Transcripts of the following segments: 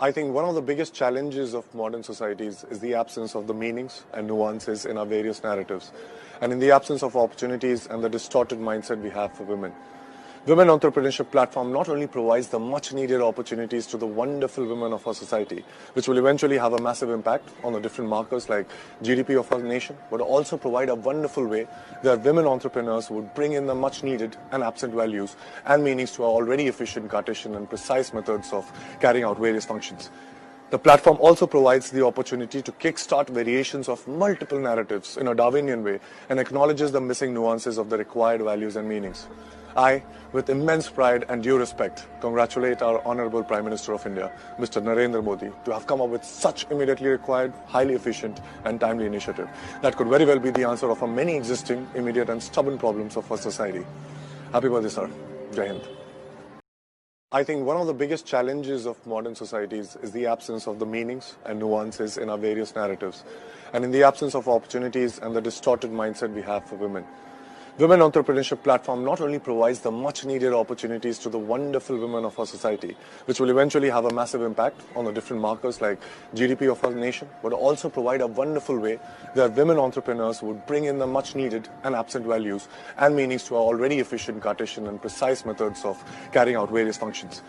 I think one of the biggest challenges of modern societies is the absence of the meanings and nuances in our various narratives, and in the absence of opportunities and the distorted mindset we have for women. Women Entrepreneurship Platform not only provides the much needed opportunities to the wonderful women of our society, which will eventually have a massive impact on the different markers like GDP of our nation, but also provide a wonderful way that women entrepreneurs would bring in the much needed and absent values and meanings to our already efficient, Cartesian and precise methods of carrying out various functions. The platform also provides the opportunity to kickstart variations of multiple narratives in a Darwinian way and acknowledges the missing nuances of the required values and meanings. I, with immense pride and due respect, congratulate our Honorable Prime Minister of India, Mr. Narendra Modi, to have come up with such immediately required, highly efficient and timely initiative that could very well be the answer of our many existing, immediate and stubborn problems of our society. Happy birthday, sir. Jai Hind. I think one of the biggest challenges of modern societies is the absence of the meanings and nuances in our various narratives, and in the absence of opportunities and the distorted mindset we have for women. Women Entrepreneurship Platform not only provides the much needed opportunities to the wonderful women of our society, which will eventually have a massive impact on the different markers like GDP of our nation, but also provide a wonderful way that women entrepreneurs would bring in the much needed and absent values and meanings to our already efficient, Cartesian and precise methods of carrying out various functions.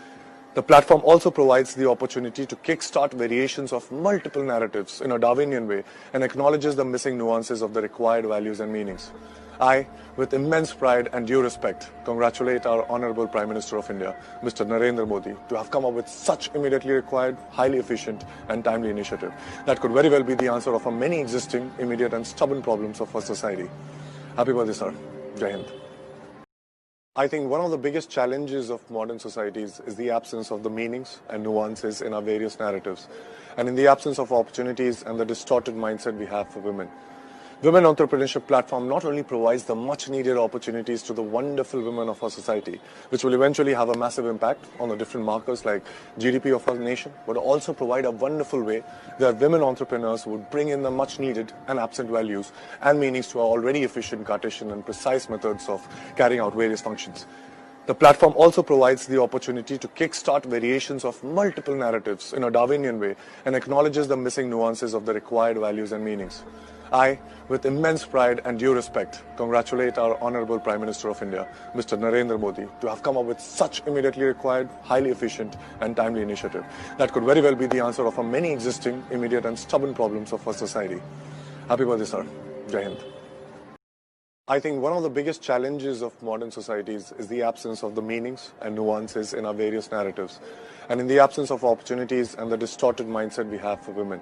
The platform also provides the opportunity to kickstart variations of multiple narratives in a Darwinian way and acknowledges the missing nuances of the required values and meanings. I, with immense pride and due respect, congratulate our Honorable Prime Minister of India, Mr. Narendra Modi, to have come up with such immediately required, highly efficient and timely initiative that could very well be the answer of our many existing, immediate and stubborn problems of our society. Happy birthday, sir. Jai Hind. I think one of the biggest challenges of modern societies is the absence of the meanings and nuances in our various narratives, and in the absence of opportunities and the distorted mindset we have for women. Women Entrepreneurship Platform not only provides the much needed opportunities to the wonderful women of our society, which will eventually have a massive impact on the different markers like GDP of our nation, but also provide a wonderful way that women entrepreneurs would bring in the much needed and absent values and meanings to our already efficient, Cartesian and precise methods of carrying out various functions. The platform also provides the opportunity to kickstart variations of multiple narratives in a Darwinian way and acknowledges the missing nuances of the required values and meanings. I, with immense pride and due respect, congratulate our Honorable Prime Minister of India, Mr. Narendra Modi, to have come up with such immediately required, highly efficient and timely initiative that could very well be the answer of our many existing, immediate and stubborn problems of our society. Happy birthday, sir. Jai Hind. I think one of the biggest challenges of modern societies is the absence of the meanings and nuances in our various narratives, and in the absence of opportunities and the distorted mindset we have for women.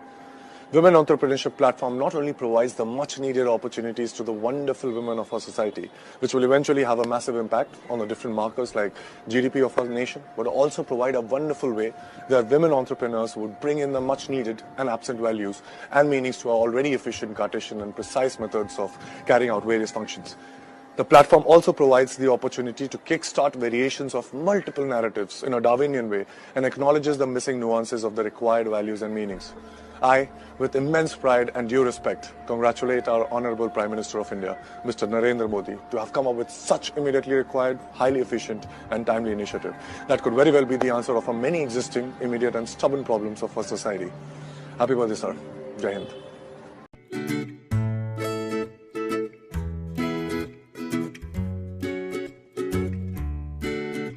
Women Entrepreneurship Platform not only provides the much needed opportunities to the wonderful women of our society, which will eventually have a massive impact on the different markers like GDP of our nation, but also provide a wonderful way that women entrepreneurs would bring in the much needed and absent values and meanings to our already efficient, Cartesian and precise methods of carrying out various functions. The platform also provides the opportunity to kickstart variations of multiple narratives in a Darwinian way and acknowledges the missing nuances of the required values and meanings. I, with immense pride and due respect, congratulate our Honorable Prime Minister of India, Mr. Narendra Modi, to have come up with such immediately required, highly efficient and timely initiative that could very well be the answer of our many existing, immediate and stubborn problems of our society. Happy birthday, sir. Jai Hind.